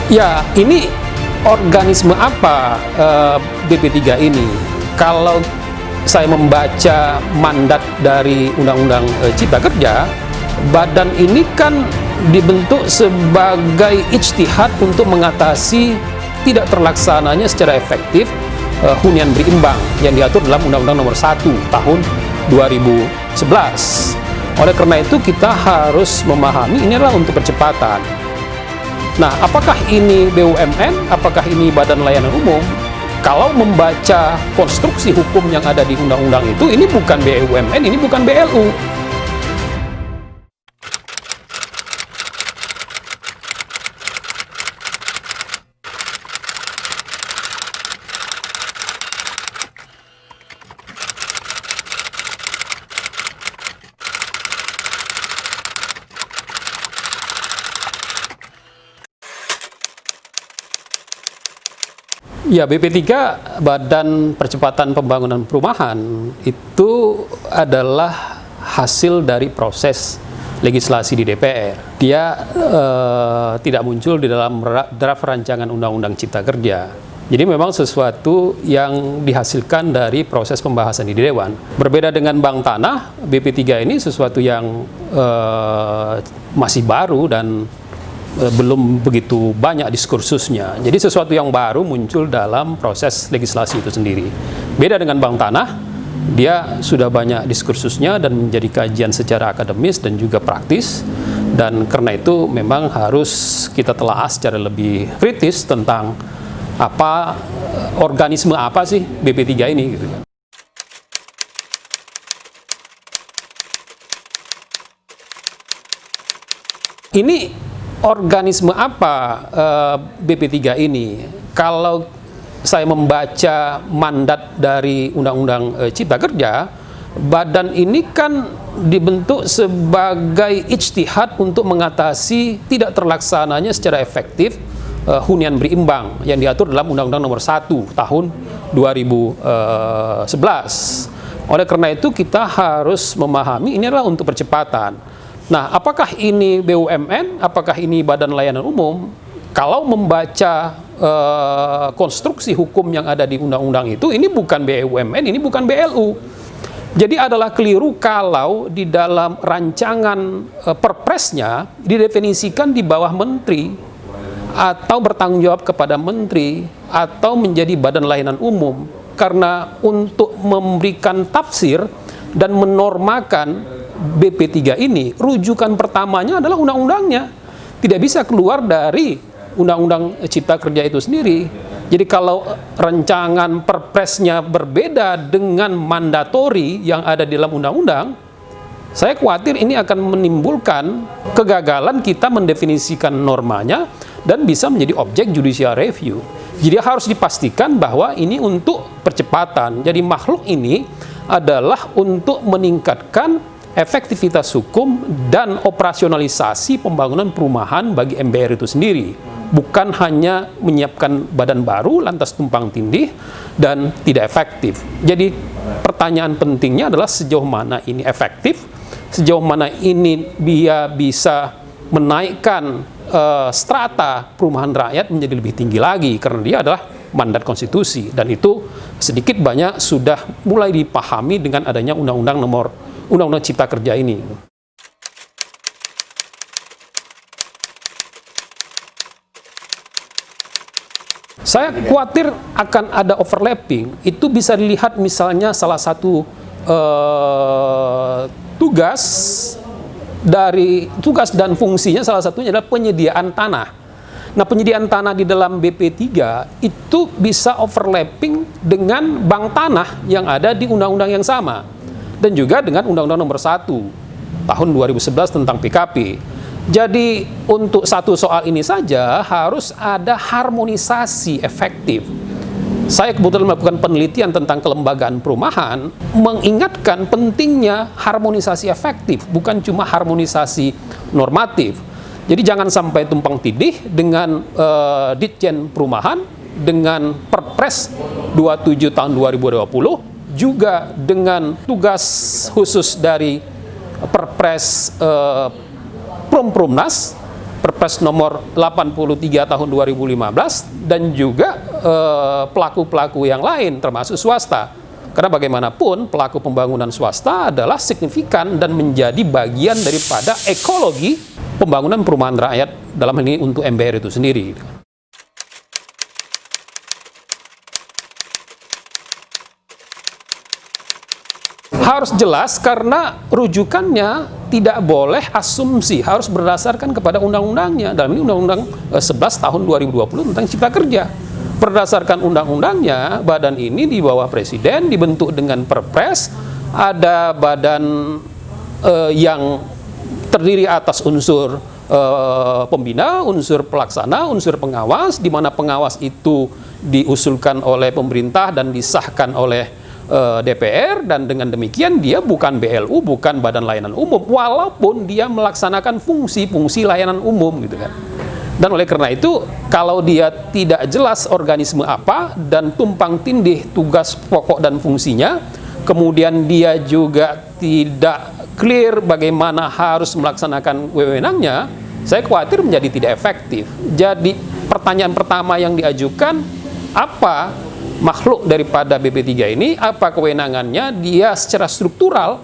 Ya, ini organisme apa BP3 ini? Kalau saya membaca mandat dari Undang-Undang Cipta Kerja, badan ini kan dibentuk sebagai ijtihad untuk mengatasi tidak terlaksananya secara efektif hunian berimbang yang diatur dalam Undang-Undang Nomor 1 Tahun 2011. Oleh karena itu kita harus memahami ini adalah untuk percepatan. Nah, apakah ini BUMN? Apakah ini Badan Layanan Umum? Kalau membaca konstruksi hukum yang ada di undang-undang itu, ini bukan BUMN, ini bukan BLU. Ya, BP3 Badan Percepatan Pembangunan Perumahan itu adalah hasil dari proses legislasi di DPR. Dia tidak muncul di dalam draft rancangan Undang-Undang Cipta Kerja. Jadi memang sesuatu yang dihasilkan dari proses pembahasan di Dewan. Berbeda dengan Bank Tanah, BP3 ini sesuatu yang masih baru dan belum begitu banyak diskursusnya. Jadi sesuatu yang baru muncul dalam proses legislasi itu sendiri. Beda dengan Bank Tanah, dia sudah banyak diskursusnya dan menjadi kajian secara akademis dan juga praktis. Dan karena itu memang harus kita telaah secara lebih kritis tentang apa organisme apa sih BP3 ini gitu. Ini organisme apa BP3 ini? Kalau saya membaca mandat dari Undang-Undang Cipta Kerja, badan ini kan dibentuk sebagai ijtihad untuk mengatasi tidak terlaksananya secara efektif hunian berimbang yang diatur dalam Undang-Undang Nomor 1 Tahun 2011. Oleh karena itu kita harus memahami ini adalah untuk percepatan. Nah, apakah ini BUMN? Apakah ini Badan Layanan Umum? Kalau membaca konstruksi hukum yang ada di undang-undang itu, ini bukan BUMN, ini bukan BLU. Jadi adalah keliru kalau di dalam rancangan perpresnya didefinisikan di bawah menteri atau bertanggung jawab kepada menteri atau menjadi Badan Layanan Umum. Karena untuk memberikan tafsir dan menormakan BP3 ini, rujukan pertamanya adalah undang-undangnya. Tidak bisa keluar dari Undang-Undang Cipta Kerja itu sendiri. Jadi kalau rancangan perpresnya berbeda dengan mandatori yang ada di dalam undang-undang, saya khawatir ini akan menimbulkan kegagalan kita mendefinisikan normanya dan bisa menjadi objek judicial review. Jadi harus dipastikan bahwa ini untuk percepatan. Jadi makhluk ini adalah untuk meningkatkan efektivitas hukum dan operasionalisasi pembangunan perumahan bagi MBR itu sendiri. Bukan hanya menyiapkan badan baru lantas tumpang tindih dan tidak efektif. Jadi pertanyaan pentingnya adalah sejauh mana ini efektif, sejauh mana ini dia bisa menaikkan strata perumahan rakyat menjadi lebih tinggi lagi, karena dia adalah mandat konstitusi, dan itu sedikit banyak sudah mulai dipahami dengan adanya Undang-Undang Cipta Kerja ini. Saya khawatir akan ada overlapping. Itu bisa dilihat misalnya salah satu tugas dan fungsinya salah satunya adalah penyediaan tanah. Nah, penyediaan tanah di dalam BP3 itu bisa overlapping dengan bank tanah yang ada di undang-undang yang sama. Dan juga dengan Undang-Undang Nomor 1 Tahun 2011 tentang PKP. Jadi untuk satu soal ini saja harus ada harmonisasi efektif. Saya kebetulan melakukan penelitian tentang kelembagaan perumahan, mengingatkan pentingnya harmonisasi efektif, bukan cuma harmonisasi normatif. Jadi jangan sampai tumpang tindih dengan Ditjen Perumahan, dengan Perpres 27 tahun 2020, juga dengan tugas khusus dari Perpres Promnas Perpres nomor 83 tahun 2015 dan juga pelaku-pelaku yang lain termasuk swasta. Karena bagaimanapun pelaku pembangunan swasta adalah signifikan dan menjadi bagian daripada ekologi pembangunan perumahan rakyat dalam hal ini untuk MBR itu sendiri. Harus jelas karena rujukannya tidak boleh asumsi, harus berdasarkan kepada undang-undangnya. Dalam ini Undang-Undang 11 tahun 2020 tentang Cipta Kerja. Berdasarkan undang-undangnya, badan ini di bawah Presiden dibentuk dengan Perpres, ada badan yang terdiri atas unsur pembina, unsur pelaksana, unsur pengawas, di mana pengawas itu diusulkan oleh pemerintah dan disahkan oleh DPR, dan dengan demikian dia bukan BLU, bukan Badan Layanan Umum, walaupun dia melaksanakan fungsi-fungsi layanan umum gitu kan. Dan oleh karena itu, kalau dia tidak jelas organisme apa dan tumpang tindih tugas pokok dan fungsinya, kemudian dia juga tidak clear bagaimana harus melaksanakan wewenangnya, saya khawatir menjadi tidak efektif. Jadi pertanyaan pertama yang diajukan, apa makhluk daripada BP3 ini, apa kewenangannya, dia secara struktural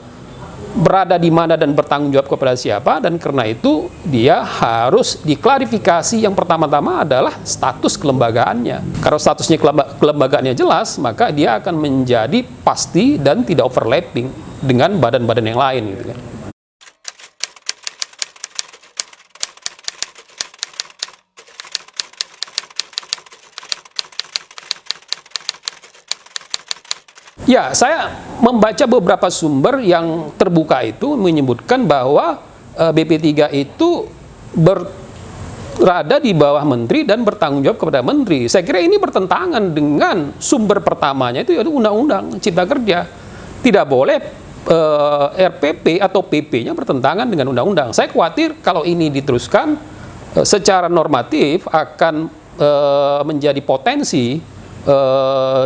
berada di mana dan bertanggung jawab kepada siapa, dan karena itu dia harus diklarifikasi. Yang pertama-tama adalah status kelembagaannya. Kalau statusnya kelembagaannya jelas, maka dia akan menjadi pasti dan tidak overlapping dengan badan-badan yang lain gitu kan. Ya, saya membaca beberapa sumber yang terbuka itu menyebutkan bahwa BP3 itu berada di bawah menteri dan bertanggung jawab kepada menteri. Saya kira ini bertentangan dengan sumber pertamanya, itu yaitu Undang-Undang Cipta Kerja. Tidak boleh RPP atau PP-nya bertentangan dengan undang-undang. Saya khawatir kalau ini diteruskan secara normatif akan menjadi potensi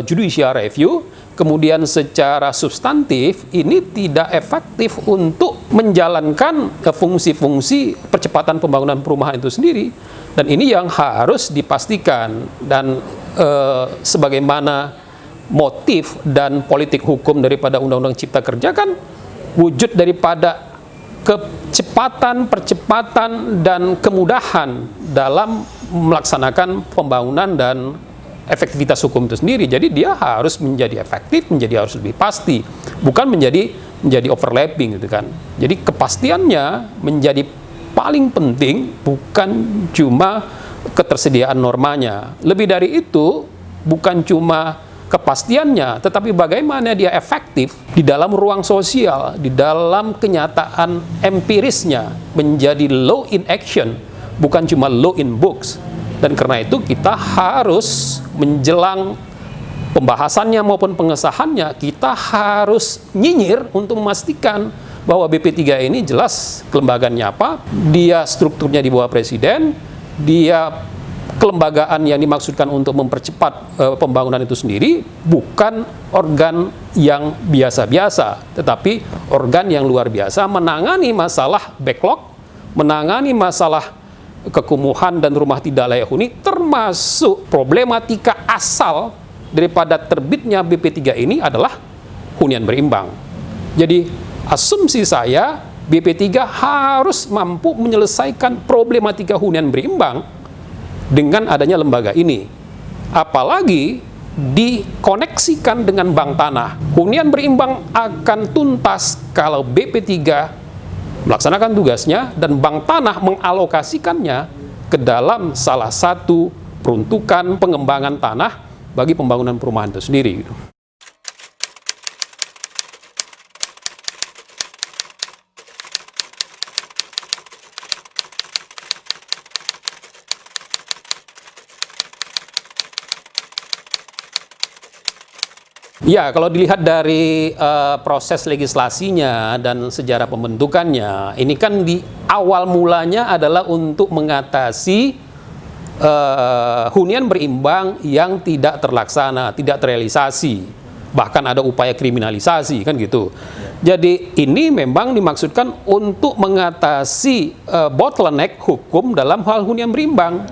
judicial review. Kemudian secara substantif ini tidak efektif untuk menjalankan fungsi-fungsi percepatan pembangunan perumahan itu sendiri. Dan ini yang harus dipastikan. Dan sebagaimana motif dan politik hukum daripada Undang-Undang Cipta Kerja kan wujud daripada kecepatan, percepatan, dan kemudahan dalam melaksanakan pembangunan dan efektivitas hukum itu sendiri. Jadi dia harus menjadi efektif, menjadi harus lebih pasti, bukan menjadi overlapping gitu kan. Jadi kepastiannya menjadi paling penting, bukan cuma ketersediaan normanya. Lebih dari itu, bukan cuma kepastiannya, tetapi bagaimana dia efektif di dalam ruang sosial, di dalam kenyataan empirisnya, menjadi law in action, bukan cuma law in books. Dan karena itu kita harus menjelang pembahasannya maupun pengesahannya, kita harus nyinyir untuk memastikan bahwa BP3 ini jelas kelembagaannya apa, dia strukturnya di bawah Presiden, dia kelembagaan yang dimaksudkan untuk mempercepat pembangunan itu sendiri bukan organ yang biasa-biasa, tetapi organ yang luar biasa menangani masalah backlog, menangani masalah kekumuhan dan rumah tidak layak huni, termasuk problematika asal daripada terbitnya BP3 ini adalah hunian berimbang. Jadi asumsi saya BP3 harus mampu menyelesaikan problematika hunian berimbang dengan adanya lembaga ini. Apalagi dikoneksikan dengan bank tanah. Hunian berimbang akan tuntas kalau BP3 melaksanakan tugasnya dan bank tanah mengalokasikannya ke dalam salah satu peruntukan pengembangan tanah bagi pembangunan perumahan itu sendiri. Ya, kalau dilihat dari proses legislasinya dan sejarah pembentukannya, ini kan di awal mulanya adalah untuk mengatasi hunian berimbang yang tidak terlaksana, tidak terrealisasi. bahkan ada upaya kriminalisasi kan gitu. Jadi ini memang dimaksudkan untuk mengatasi bottleneck hukum dalam hal hunian berimbang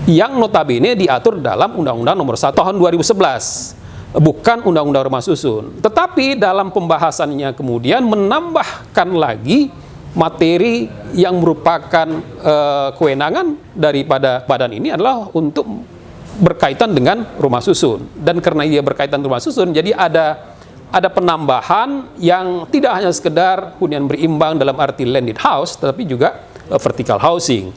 yang notabene diatur dalam Undang-Undang Nomor 1 Tahun 2011, bukan Undang-Undang Rumah Susun. Tetapi dalam pembahasannya kemudian menambahkan lagi materi yang merupakan kewenangan daripada badan ini adalah untuk berkaitan dengan rumah susun. Dan karena ia berkaitan rumah susun, jadi ada penambahan yang tidak hanya sekedar hunian berimbang dalam arti landed house, tetapi juga vertical housing.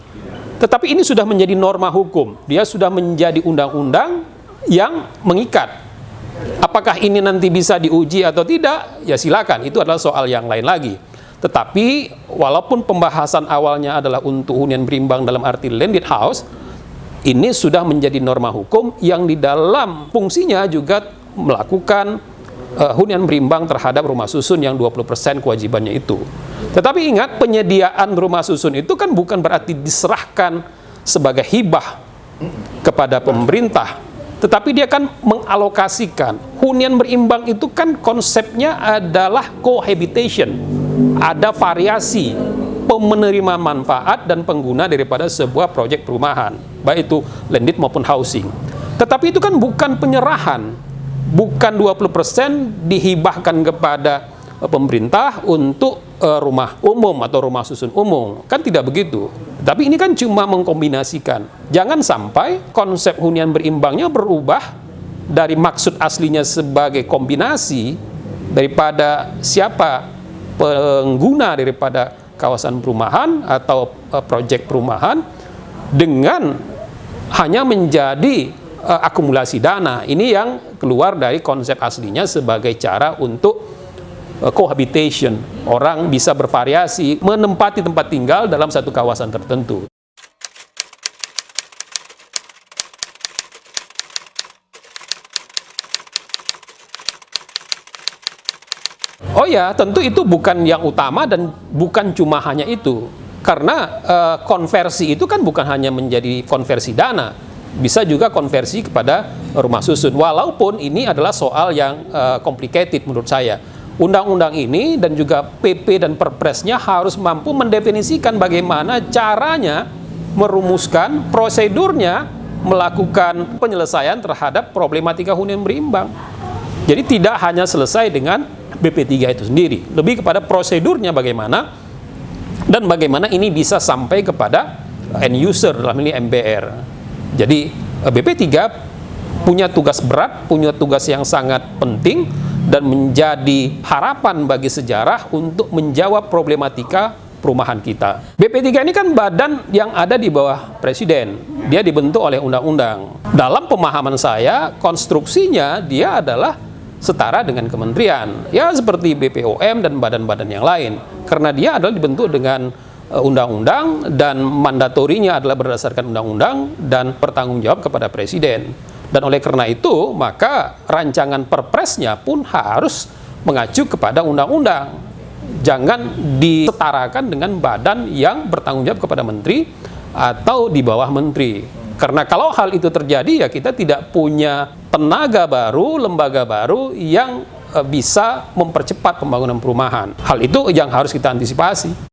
Tetapi ini sudah menjadi norma hukum, dia sudah menjadi undang-undang yang mengikat. Apakah ini nanti bisa diuji atau tidak? Ya silakan, itu adalah soal yang lain lagi. Tetapi walaupun pembahasan awalnya adalah untuk hunian berimbang dalam arti landed house, ini sudah menjadi norma hukum yang di dalam fungsinya juga melakukan hunian berimbang terhadap rumah susun yang 20% kewajibannya itu. Tetapi ingat, penyediaan rumah susun itu kan bukan berarti diserahkan sebagai hibah kepada pemerintah, tetapi dia kan mengalokasikan. Hunian berimbang itu kan konsepnya adalah cohabitation, ada variasi penerima manfaat dan pengguna daripada sebuah proyek perumahan, baik itu landed maupun housing. Tetapi itu kan bukan penyerahan, bukan 20% dihibahkan kepada pemerintah untuk rumah umum atau rumah susun umum. Kan tidak begitu. Tapi ini kan cuma mengkombinasikan. Jangan sampai konsep hunian berimbangnya berubah dari maksud aslinya sebagai kombinasi daripada siapa pengguna daripada kawasan perumahan atau proyek perumahan dengan hanya menjadi akumulasi dana. Ini yang keluar dari konsep aslinya sebagai cara untuk cohabitation. Orang bisa bervariasi menempati tempat tinggal dalam satu kawasan tertentu. Oh ya, tentu itu bukan yang utama dan bukan cuma hanya itu. Karena konversi itu kan bukan hanya menjadi konversi dana, bisa juga konversi kepada rumah susun. Walaupun ini adalah soal yang complicated menurut saya. Undang-undang ini dan juga PP dan Perpresnya harus mampu mendefinisikan bagaimana caranya merumuskan prosedurnya melakukan penyelesaian terhadap problematika hunian berimbang. Jadi tidak hanya selesai dengan BP3 itu sendiri, lebih kepada prosedurnya bagaimana dan bagaimana ini bisa sampai kepada end user, dalam ini MBR. Jadi BP3 punya tugas berat, punya tugas yang sangat penting dan menjadi harapan bagi sejarah untuk menjawab problematika perumahan kita. BP3 ini kan badan yang ada di bawah Presiden. Dia dibentuk oleh undang-undang. Dalam pemahaman saya, konstruksinya dia adalah setara dengan kementerian. Ya seperti BPOM dan badan-badan yang lain. Karena dia adalah dibentuk dengan undang-undang dan mandatorinya adalah berdasarkan undang-undang dan bertanggung jawab kepada Presiden. Dan oleh karena itu, maka rancangan perpresnya pun harus mengacu kepada undang-undang. Jangan disetarakan dengan badan yang bertanggung jawab kepada menteri atau di bawah menteri. Karena kalau hal itu terjadi, ya kita tidak punya tenaga baru, lembaga baru yang bisa mempercepat pembangunan perumahan. Hal itu yang harus kita antisipasi.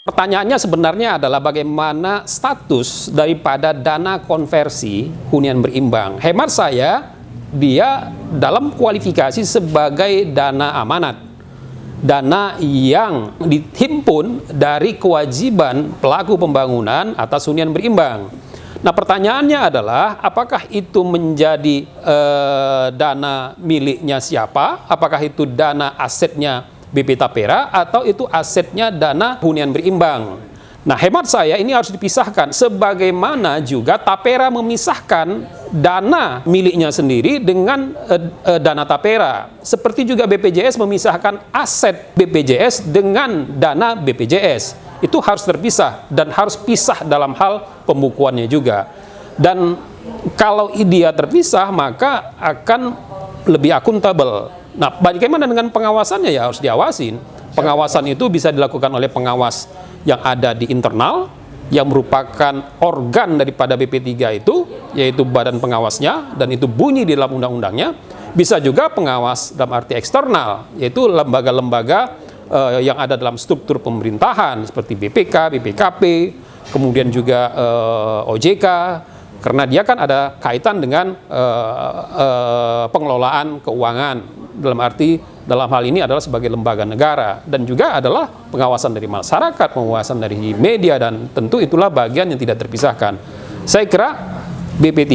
Pertanyaannya sebenarnya adalah bagaimana status daripada dana konversi hunian berimbang. Hemat saya, dia dalam kualifikasi sebagai dana amanat. Dana yang dihimpun dari kewajiban pelaku pembangunan atas hunian berimbang. Nah pertanyaannya adalah apakah itu menjadi dana miliknya siapa? Apakah itu dana asetnya BP Tapera atau itu asetnya dana hunian berimbang? Nah, hemat saya ini harus dipisahkan. Sebagaimana juga Tapera memisahkan dana miliknya sendiri dengan dana Tapera. Seperti juga BPJS memisahkan aset BPJS dengan dana BPJS. Itu harus terpisah dan harus pisah dalam hal pembukuannya juga. Dan kalau dia terpisah maka akan lebih akuntabel. Nah, bagaimana dengan pengawasannya? Ya harus diawasin. Pengawasan itu bisa dilakukan oleh pengawas yang ada di internal, yang merupakan organ daripada BP3 itu, yaitu badan pengawasnya, dan itu bunyi di dalam undang-undangnya. Bisa juga pengawas dalam arti eksternal, yaitu lembaga-lembaga yang ada dalam struktur pemerintahan, seperti BPK, BPKP, kemudian juga OJK, karena dia kan ada kaitan dengan pengelolaan keuangan, dalam arti dalam hal ini adalah sebagai lembaga negara, dan juga adalah pengawasan dari masyarakat, pengawasan dari media, dan tentu itulah bagian yang tidak terpisahkan. Saya kira BP3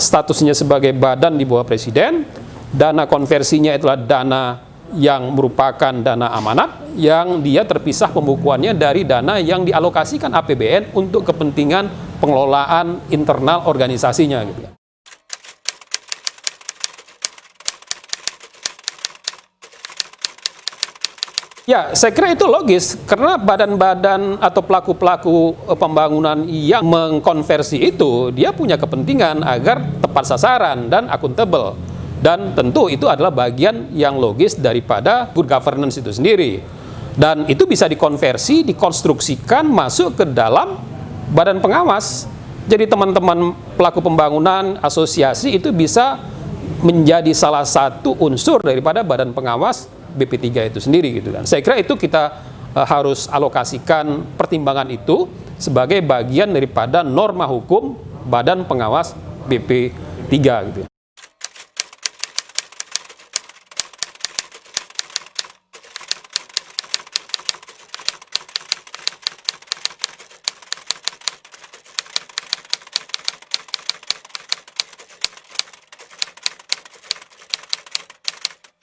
statusnya sebagai badan di bawah presiden, dana konversinya itulah dana yang merupakan dana amanat, yang dia terpisah pembukuannya dari dana yang dialokasikan APBN untuk kepentingan pengelolaan internal organisasinya gitu ya. Ya, saya kira itu logis, karena badan-badan atau pelaku-pelaku pembangunan yang mengkonversi itu, dia punya kepentingan agar tepat sasaran dan akuntabel. Dan tentu itu adalah bagian yang logis daripada good governance itu sendiri. Dan itu bisa dikonversi, dikonstruksikan masuk ke dalam badan pengawas. Jadi teman-teman pelaku pembangunan, asosiasi itu bisa menjadi salah satu unsur daripada badan pengawas BP3 itu sendiri gitu kan. Saya kira itu kita harus alokasikan pertimbangan itu sebagai bagian daripada norma hukum badan pengawas BP3 gitu.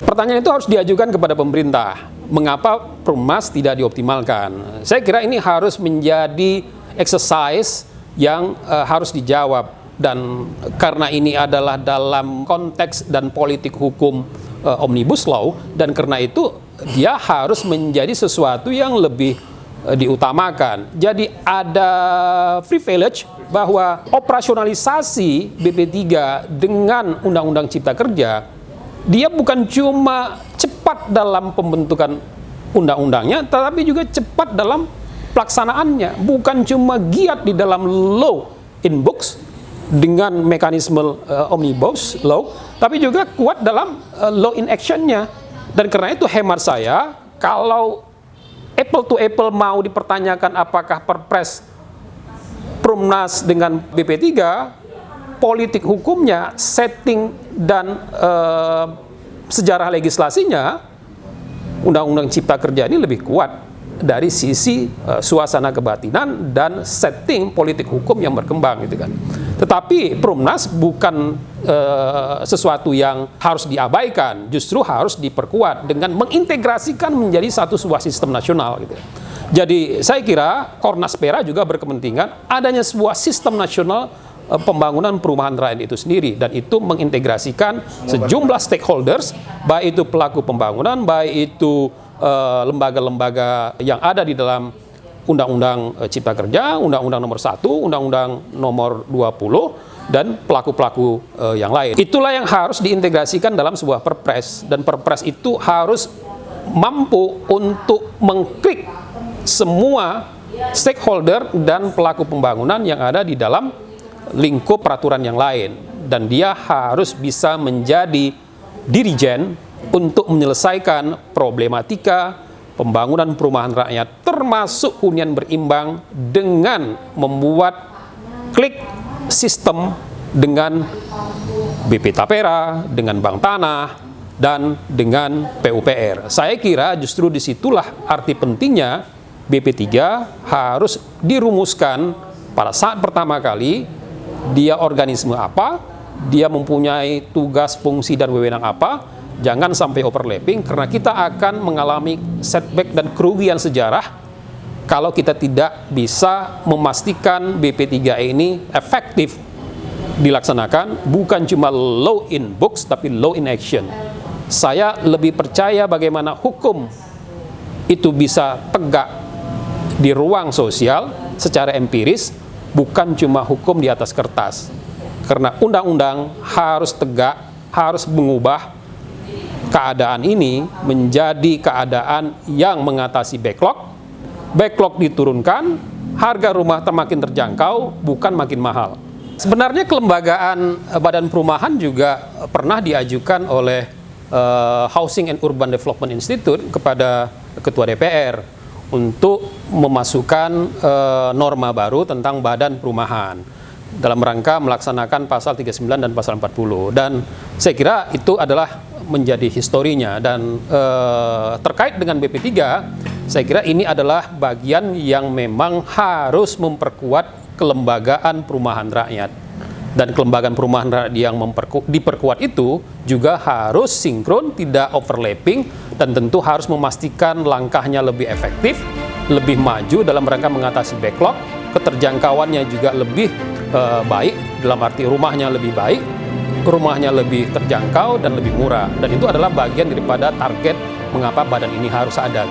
Pertanyaan itu harus diajukan kepada pemerintah. Mengapa Perumnas tidak dioptimalkan? Saya kira ini harus menjadi exercise yang harus dijawab. Dan karena ini adalah dalam konteks dan politik hukum Omnibus Law, dan karena itu dia harus menjadi sesuatu yang lebih diutamakan. Jadi ada privilege bahwa operasionalisasi BP3 dengan Undang-Undang Cipta Kerja, dia bukan cuma cepat dalam pembentukan undang-undangnya, tetapi juga cepat dalam pelaksanaannya. Bukan cuma giat di dalam law in books dengan mekanisme omnibus law, tapi juga kuat dalam law in action-nya. Dan karena itu hemat saya, kalau apple to apple mau dipertanyakan apakah Perpres Perumnas dengan BP3, politik hukumnya, setting dan sejarah legislasinya, Undang-Undang Cipta Kerja ini lebih kuat dari sisi suasana kebatinan dan setting politik hukum yang berkembang gitu kan. Tetapi Perumnas bukan sesuatu yang harus diabaikan, justru harus diperkuat dengan mengintegrasikan menjadi satu sebuah sistem nasional gitu. Jadi saya kira Kornas Pera juga berkepentingan adanya sebuah sistem nasional pembangunan perumahan rakyat itu sendiri, dan itu mengintegrasikan sejumlah stakeholders, baik itu pelaku pembangunan, baik itu lembaga-lembaga yang ada di dalam Undang-Undang Cipta Kerja, Undang-Undang Nomor 1, Undang-Undang Nomor 20, dan pelaku-pelaku yang lain. Itulah yang harus diintegrasikan dalam sebuah perpres, dan perpres itu harus mampu untuk mengklik semua stakeholder dan pelaku pembangunan yang ada di dalam lingkup peraturan yang lain, dan dia harus bisa menjadi dirijen untuk menyelesaikan problematika pembangunan perumahan rakyat, termasuk hunian berimbang, dengan membuat klik sistem dengan BP Tapera, dengan Bank Tanah, dan dengan PUPR. Saya kira justru disitulah arti pentingnya BP3 harus dirumuskan pada saat pertama kali. Dia organisme apa, dia mempunyai tugas, fungsi, dan wewenang apa, jangan sampai overlapping, karena kita akan mengalami setback dan kerugian sejarah kalau kita tidak bisa memastikan BP3 ini efektif dilaksanakan, bukan cuma law in books, tapi law in action. Saya lebih percaya bagaimana hukum itu bisa tegak di ruang sosial secara empiris, bukan cuma hukum di atas kertas. Karena undang-undang harus tegak, harus mengubah keadaan ini menjadi keadaan yang mengatasi backlog. Backlog diturunkan, harga rumah makin terjangkau, bukan makin mahal. Sebenarnya kelembagaan Badan Perumahan juga pernah diajukan oleh Housing and Urban Development Institute kepada Ketua DPR untuk memasukkan norma baru tentang Badan Perumahan dalam rangka melaksanakan pasal 39 dan pasal 40. Dan saya kira itu adalah menjadi historinya. Dan terkait dengan BP3, saya kira ini adalah bagian yang memang harus memperkuat kelembagaan perumahan rakyat. Dan kelembagaan perumahan rakyat yang diperkuat itu juga harus sinkron, tidak overlapping, dan tentu harus memastikan langkahnya lebih efektif, lebih maju dalam rangka mengatasi backlog, keterjangkauannya juga lebih baik, dalam arti rumahnya lebih baik, rumahnya lebih terjangkau dan lebih murah. Dan itu adalah bagian daripada target mengapa badan ini harus ada.